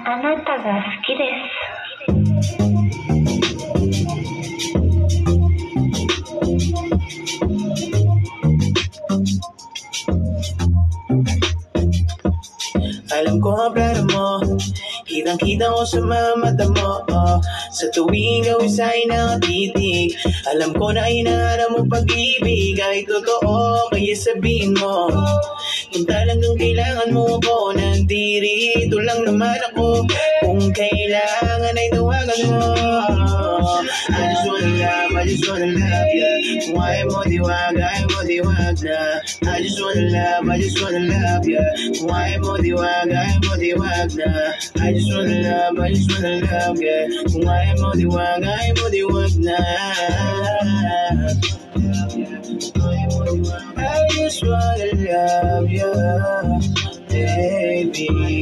あなたが好きです。 Alam ko ang plano mo, kitang-kita ko sa mga mata mo, sa tuwing ikaw isa'y nakatitig. Alam ko na hinaharap mo pag-ibig, kahit totoo, kaya sabihin mo. Kung talagang kailangan mo ako, nandirito lang naman ako. Kung kailangan ay tawagan mo. I just wanna love, I just wanna love ya. Kung ayaw mo diwag na. I just wanna love, I just wanna love ya. Kung ayaw mo diwag na. I just wanna love, I just wanna love ya. Kung ayaw mo diwag na. I just wanna love ya, baby.